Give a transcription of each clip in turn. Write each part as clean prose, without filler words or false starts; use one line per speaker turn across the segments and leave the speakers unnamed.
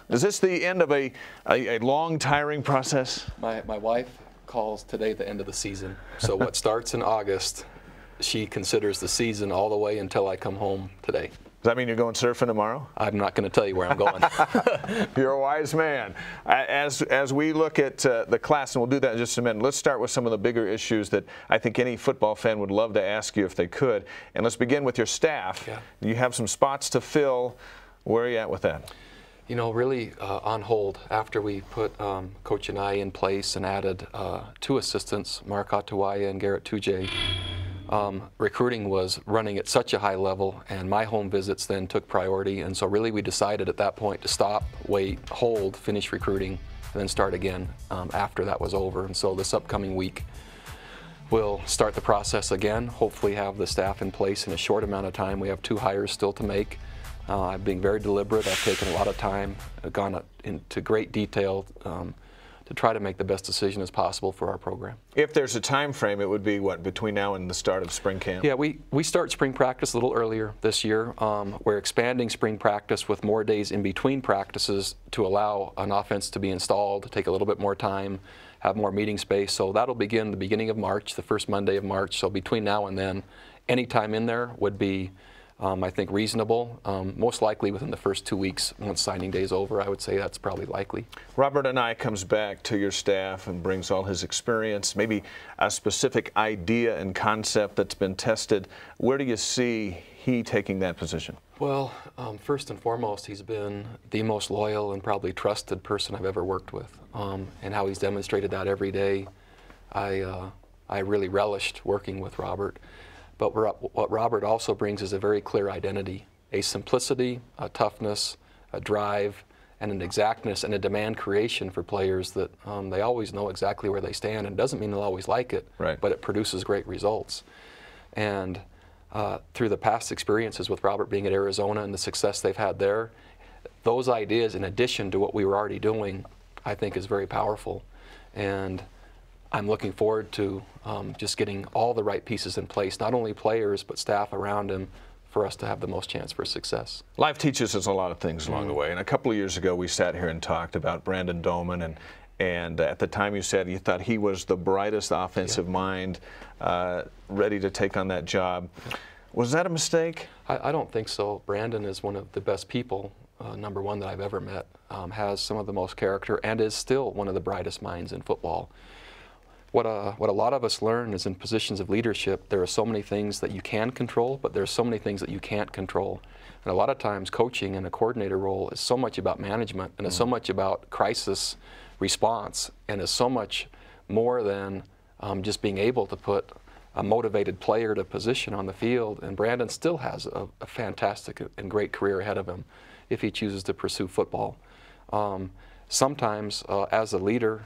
Is this the end of a long, tiring process?
My wife calls today the end of the season. So what starts in August, she considers the season all the way until I come home today.
Does that mean you're going surfing tomorrow?
I'm not going to tell you where I'm going.
You're a wise man. As we look at the class, and we'll do that in just a minute, let's start with some of the bigger issues that I think any football fan would love to ask you if they could. And let's begin with your staff. Yeah. You have some spots to fill. Where are you at with that?
You know, really on hold after we put Coach and I in place and added 2 assistants, Mark Atuaya and Garrett Tujay. Recruiting was running at such a high level, and my home visits then took priority, and so really we decided at that point to stop, wait, hold, finish recruiting, and then start again after that was over. And so this upcoming week we'll start the process again, hopefully have the staff in place in a short amount of time. We have 2 hires still to make. I've been very deliberate. I've taken a lot of time, gone into great detail to try to make the best decision as possible for our program.
If there's a time frame, it would be what, between now and the start of spring camp?
Yeah, we start spring practice a little earlier this year. We're expanding spring practice with more days in between practices to allow an offense to be installed, to take a little bit more time, have more meeting space. So that'll begin the beginning of March, the first Monday of March. So between now and then, any time in there would be I think reasonable. Most likely within the first 2 weeks, once signing day is over, I would say that's probably likely.
Robert and I comes back to your staff and brings all his experience, maybe a specific idea and concept that's been tested. Where do you see he taking that position?
Well, first and foremost, he's been the most loyal and probably trusted person I've ever worked with, and how he's demonstrated that every day. I really relished working with Robert. But what Robert also brings is a very clear identity, a simplicity, a toughness, a drive, and an exactness and a demand creation for players that they always know exactly where they stand. And it doesn't mean they'll always like it,
right,
but it produces great results. And through the past experiences with Robert being at Arizona and the success they've had there, those ideas in addition to what we were already doing, I think is very powerful. And I'm looking forward to just getting all the right pieces in place, not only players, but staff around him, for us to have the most chance for success.
Life teaches us a lot of things along the way. And a couple of years ago, we sat here and talked about Brandon Doman, and at the time you said you thought he was the brightest offensive mind ready to take on that job. Was that a mistake?
I don't think so. Brandon is one of the best people, number one, that I've ever met, has some of the most character, and is still one of the brightest minds in football. What a lot of us learn is in positions of leadership, there are so many things that you can control, but there are so many things that you can't control. And a lot of times coaching in a coordinator role is so much about management, and is so much about crisis response, and is so much more than just being able to put a motivated player to position on the field. And Brandon still has a fantastic and great career ahead of him if he chooses to pursue football. Sometimes as a leader,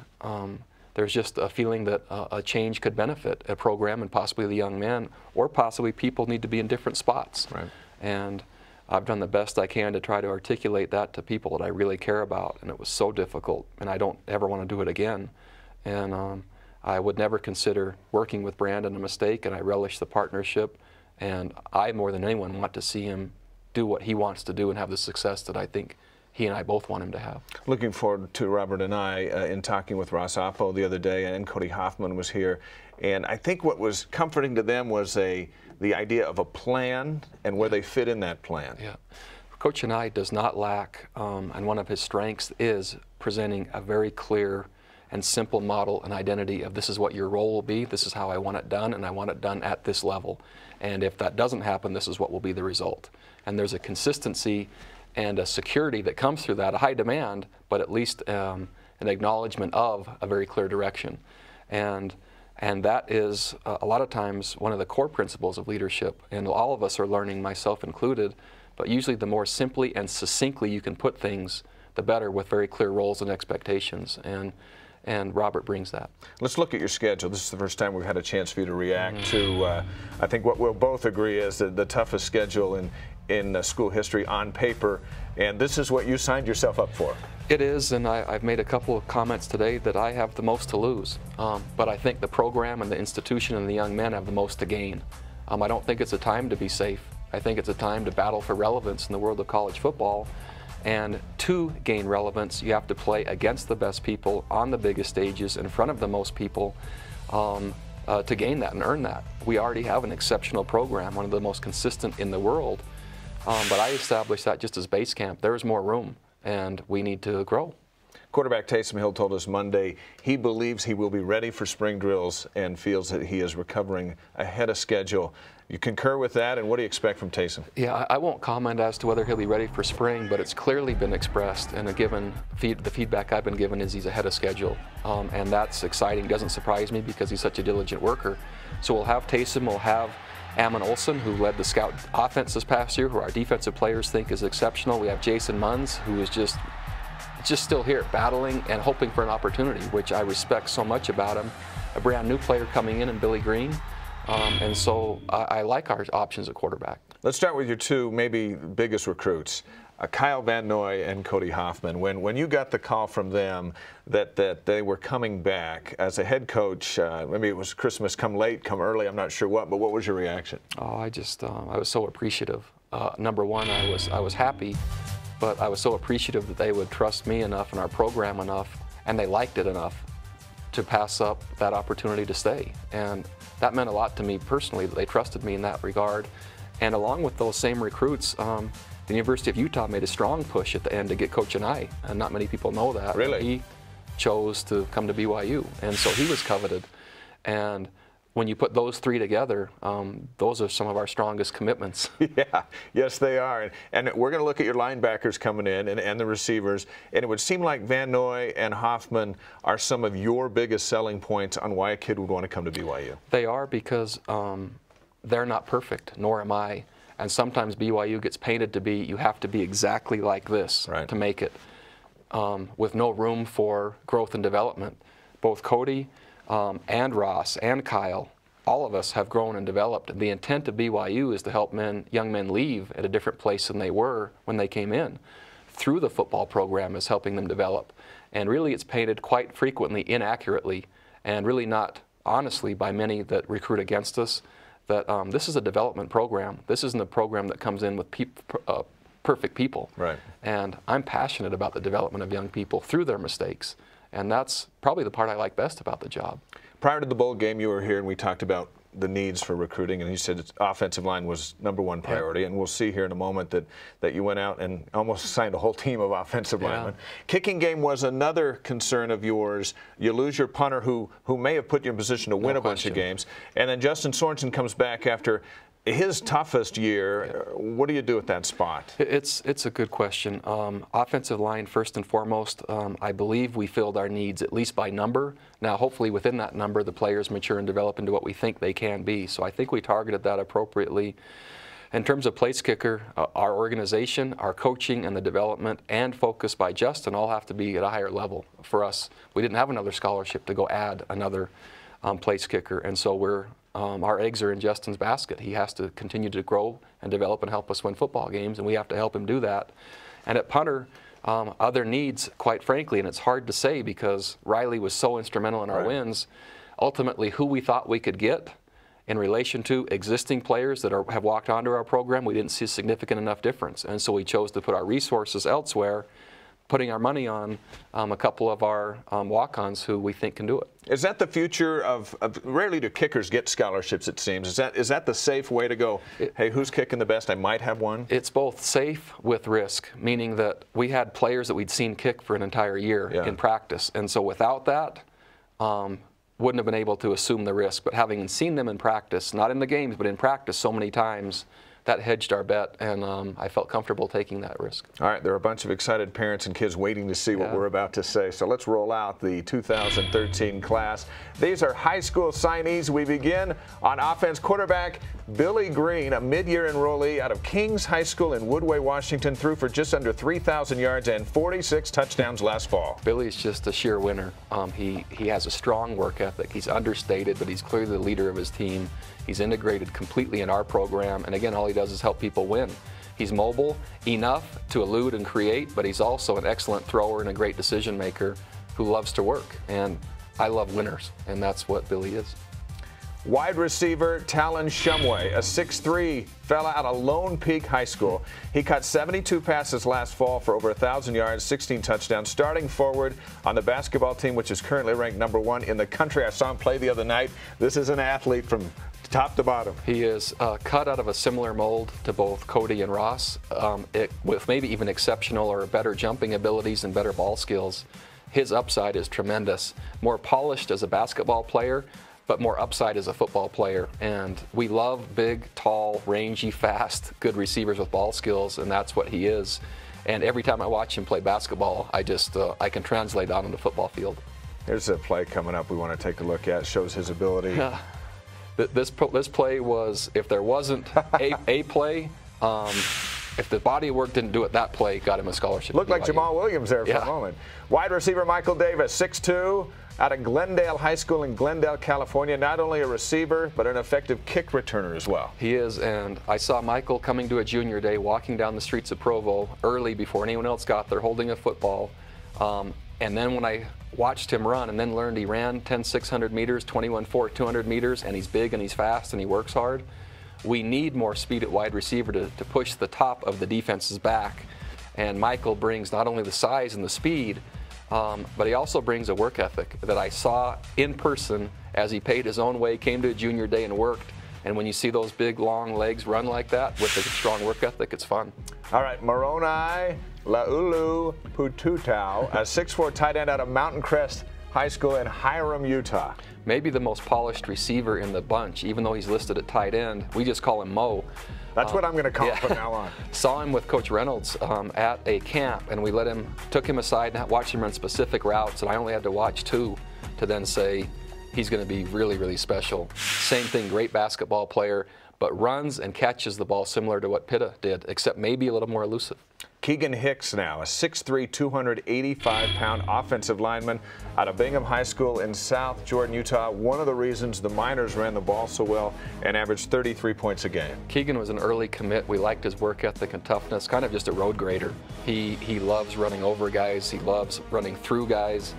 there's just a feeling that a change could benefit a program and possibly the young men, or possibly people need to be in different spots.
Right.
And I've done the best I can to try to articulate that to people that I really care about, and it was so difficult, and I don't ever want to do it again. And I would never consider working with Brandon a mistake, and I relish the partnership, and I, more than anyone, want to see him do what he wants to do and have the success that I think he and I both want him to have.
Looking forward to Robert and I in talking with Ross Oppo the other day, and Cody Hoffman was here, and I think what was comforting to them was the idea of a plan and where they fit in that plan.
Yeah, Coach and I does not lack, and one of his strengths is presenting a very clear and simple model and identity of this is what your role will be, this is how I want it done, and I want it done at this level. And if that doesn't happen, this is what will be the result. And there's a consistency and a security that comes through that, a high demand, but at least an acknowledgement of a very clear direction. And that is a lot of times one of the core principles of leadership, and all of us are learning, myself included, but usually the more simply and succinctly you can put things, the better, with very clear roles and expectations. And Robert brings that. Let's
look at your schedule. This is the first time we've had a chance for you to react to, I think what we'll both agree is the toughest schedule in school history on paper, and this is what you signed yourself up for.
It is, and I've made a couple of comments today that I have the most to lose, but I think the program and the institution and the young men have the most to gain. I don't think it's a time to be safe. I think it's a time to battle for relevance in the world of college football. And to gain relevance, you have to play against the best people on the biggest stages in front of the most people to gain that and earn that. We already have an exceptional program, one of the most consistent in the world. But I established that just as base camp. There's more room, and we need to grow.
Quarterback Taysom Hill told us Monday he believes he will be ready for spring drills and feels that he is recovering ahead of schedule. You concur with that, and what do you expect from Taysom?
Yeah, I won't comment as to whether he'll be ready for spring, but it's clearly been expressed, and the feedback I've been given is he's ahead of schedule, and that's exciting. Doesn't surprise me because he's such a diligent worker. So we'll have Taysom, we'll have Ammon Olsen, who led the scout offense this past year, who our defensive players think is exceptional. We have Jason Munns, who is just still here, battling and hoping for an opportunity, which I respect so much about him. A brand new player coming in Billy Green. And so I like our options at quarterback.
Let's start with your two maybe biggest recruits, Kyle Van Noy and Cody Hoffman. When you got the call from them that they were coming back as a head coach, maybe it was Christmas, come late, come early, I'm not sure what but what was your reaction?
Oh, I was so appreciative. Number one, I was happy, but I was so appreciative that they would trust me enough and our program enough, and they liked it enough to pass up that opportunity to stay. And that meant a lot to me personally, that they trusted me in that regard. And along with those same recruits, the University of Utah made a strong push at the end to get Coach and I, and not many people know that.
Really?
He chose to come to BYU, and so he was coveted. And when you put those three together, those are some of our strongest commitments.
Yeah, yes they are. And we're going to look at your linebackers coming in and the receivers, and it would seem like Van Noy and Hoffman are some of your biggest selling points on why a kid would want to come to BYU.
They are, because they're not perfect, nor am I. And sometimes BYU gets painted to be, you have to be exactly like this to make it, with no room for growth and development. Both Cody and Ross and Kyle, all of us have grown and developed. The intent of BYU is to help young men leave at a different place than they were when they came in. Through the football program is helping them develop. And really it's painted quite frequently inaccurately, and really not honestly by many that recruit against us, that this is a development program. This isn't a program that comes in with perfect people.
Right.
And I'm passionate about the development of young people through their mistakes. And that's probably the part I like best about the job. Prior
to the bowl game, you were here and we talked about the needs for recruiting, and you said offensive line was #1 priority. Yeah. And we'll see here in a moment that you went out and almost signed a whole team of offensive linemen. Kicking game was another concern of yours. You lose your punter who may have put you in position to win a bunch of games. And then Justin Sorensen comes back after his toughest year. What do you do at that spot?
It's a good question. Offensive line, first and foremost, I believe we filled our needs, at least by number. Now, hopefully within that number, the players mature and develop into what we think they can be. So I think we targeted that appropriately. In terms of place kicker, our organization, our coaching, and the development and focus by Justin all have to be at a higher level for us. We didn't have another scholarship to go add another place kicker, and so our eggs are in Justin's basket. He has to continue to grow and develop and help us win football games, and we have to help him do that. And at punter, other needs, quite frankly, and it's hard to say because Riley was so instrumental in our wins, ultimately who we thought we could get in relation to existing players that have walked onto our program, we didn't see a significant enough difference. And so we chose to put our resources elsewhere, putting our money on a couple of our walk-ons who we think can do it.
Is that the future of rarely do kickers get scholarships, it seems. Is that the safe way to go, hey, who's kicking the best? I might have one?
It's both safe with risk, meaning that we had players that we'd seen kick for an entire year in practice. And so without that, wouldn't have been able to assume the risk. But having seen them in practice, not in the games, but in practice so many times, that hedged our bet, and I felt comfortable taking that risk.
All right, there are a bunch of excited parents and kids waiting to see what we're about to say. So let's roll out the 2013 class. These are high school signees. We begin on offense. Quarterback Billy Green, a mid-year enrollee out of Kings High School in Woodway, Washington, threw for just under 3,000 yards and 46 touchdowns last fall.
Billy's just a sheer winner. He has a strong work ethic. He's understated, but he's clearly the leader of his team. He's integrated completely in our program, and again, all he does is help people win. He's mobile enough to elude and create, but he's also an excellent thrower and a great decision maker who loves to work. And I love winners, and that's what Billy is.
Wide receiver Talon Shumway, a 6'3" fella out of Lone Peak High School. He caught 72 passes last fall for over 1,000 yards, 16 touchdowns. Starting forward on the basketball team, which is currently ranked #1 in the country. I saw him play the other night. This is an athlete from top to bottom.
He is cut out of a similar mold to both Cody and Ross, with maybe even exceptional or better jumping abilities and better ball skills. His upside is tremendous. More polished as a basketball player, but more upside as a football player. And we love big, tall, rangy, fast, good receivers with ball skills, and that's what he is. And every time I watch him play basketball, I can translate on the football field.
Here's a play coming up we want to take a look at. Shows his ability.
This play was, if there wasn't a play, if the body of work didn't do it, that play got him a scholarship.
Looked like Jamal Williams there for a moment. Wide receiver Michael Davis, 6'2", out of Glendale High School in Glendale, California. Not only a receiver, but an effective kick returner as well.
He is, and I saw Michael coming to a junior day, walking down the streets of Provo early before anyone else got there, holding a football. And then when I watched him run and then learned he ran 10-600 meters, 21-4, 200 meters, and he's big and he's fast and he works hard. We need more speed at wide receiver to push the top of the defenses back. And Michael brings not only the size and the speed, but he also brings a work ethic that I saw in person as he paid his own way, came to a junior day and worked. And when you see those big, long legs run like that with a strong work ethic, it's fun.
All right, Moroni Laulu Pututau, a 6'4" tight end out of Mountain Crest High School in Hiram, Utah.
Maybe the most polished receiver in the bunch, even though he's listed at tight end. We just call him Mo.
That's what I'm going to call him from now on.
Saw him with Coach Reynolds at a camp, and we took him aside and watched him run specific routes, and I only had to watch 2 to then say he's going to be really, really special. Same thing, great basketball player, but runs and catches the ball similar to what Pitta did, except maybe a little more elusive.
Keegan Hicks now, a 6'3", 285-pound offensive lineman out of Bingham High School in South Jordan, Utah. One of the reasons the Miners ran the ball so well and averaged 33 points a game. Keegan
was an early commit. We liked his work ethic and toughness, kind of just a road grader. He loves running over guys. He loves running through guys.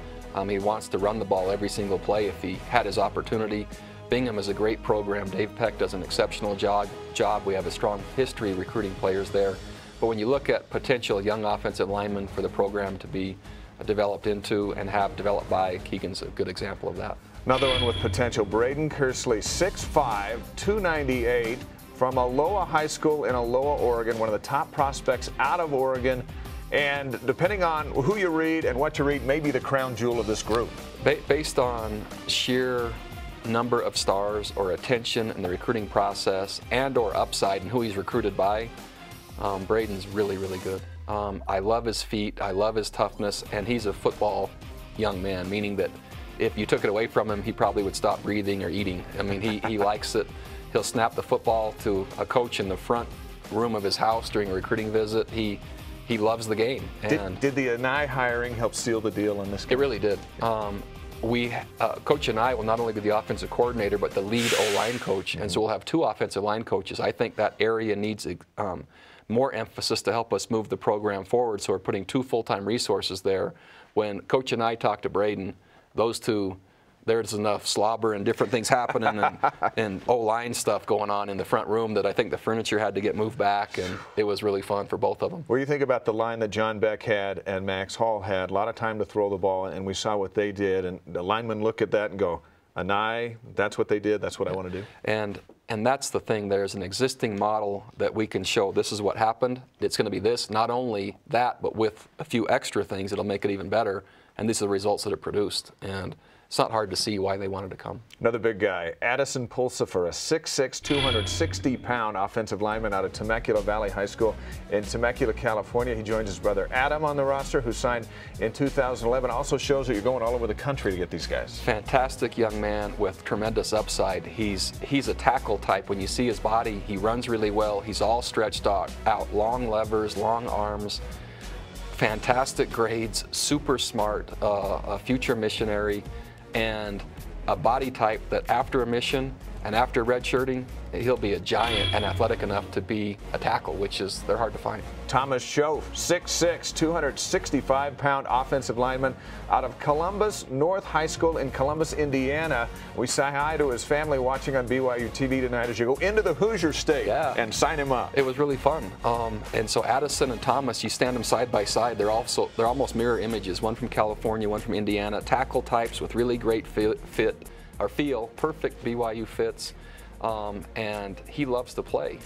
He wants to run the ball every single play if he had his opportunity. Bingham is a great program. Dave Peck does an exceptional job. We have a strong history recruiting players there. But when you look at potential young offensive linemen for the program to be developed into and have developed by, Keegan's a good example of that.
Another one with potential, Braden Kersley, 6'5", 298, from Aloha High School in Aloha, Oregon, one of the top prospects out of Oregon. And depending on who you read and what you read, maybe the crown jewel of this group.
Based on sheer number of stars or attention in the recruiting process and or upside and who he's recruited by, Braden's really, really good. I love his feet, I love his toughness, and he's a football young man, meaning that if you took it away from him, he probably would stop breathing or eating. I mean, he likes it. He'll snap the football to a coach in the front room of his house during a recruiting visit. He loves the game. And
did the Anai hiring help seal the deal in this game?
It really did. Coach Anai will not only be the offensive coordinator, but the lead O-line coach, and so we'll have 2 offensive line coaches. I think that area needs more emphasis to help us move the program forward, so we're putting 2 full-time resources there. When Coach Anai talked to Braden, those 2, there's enough slobber and different things happening and O-line stuff going on in the front room that I think the furniture had to get moved back, and it was really fun for both of them.
What do you think about the line that John Beck had and Max Hall had? A lot of time to throw the ball, and we saw what they did, and the linemen look at that and go, Anai, that's what they did, that's what I want to do.
And that's the thing, there's an existing model that we can show this is what happened, it's going to be this, not only that, but with a few extra things that'll make it even better, and these are the results that are produced. And it's not hard to see why they wanted to come.
Another big guy, Addison Pulsifer, a 6'6", 260-pound offensive lineman out of Temecula Valley High School in Temecula, California. He joins his brother Adam on the roster, who signed in 2011. Also shows that you're going all over the country to get these guys.
Fantastic young man with tremendous upside. He's a tackle type. When you see his body, he runs really well. He's all stretched out, long levers, long arms. Fantastic grades, super smart, a future missionary, and a body type that after a mission And after redshirting, he'll be a giant and athletic enough to be a tackle, which is, they're hard to find.
Thomas Schoaf, 6'6", 265-pound offensive lineman out of Columbus North High School in Columbus, Indiana. We say hi to his family watching on BYUtv tonight as you go into the Hoosier State and sign him up.
It was really fun. And so Addison and Thomas, you stand them side by side. They're almost mirror images. One from California, one from Indiana. Tackle types with really great feel, perfect BYU fits, and he loves to play.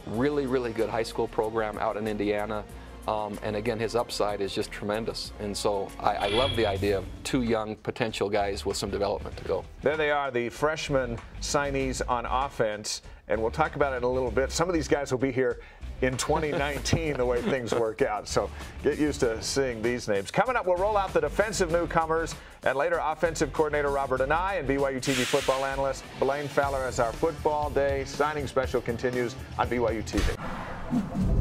Really, really good high school program out in Indiana, and again, his upside is just tremendous. And so I love the idea of two young potential guys with some development to go.
There they are, the freshman signees on offense, and we'll talk about it in a little bit. Some of these guys will be here in 2019 the way things work out, so get used to seeing these names. Coming up, we'll roll out the defensive newcomers, and later offensive coordinator Robert and BYUtv football analyst Blaine Fowler as our football day signing special continues on BYUtv.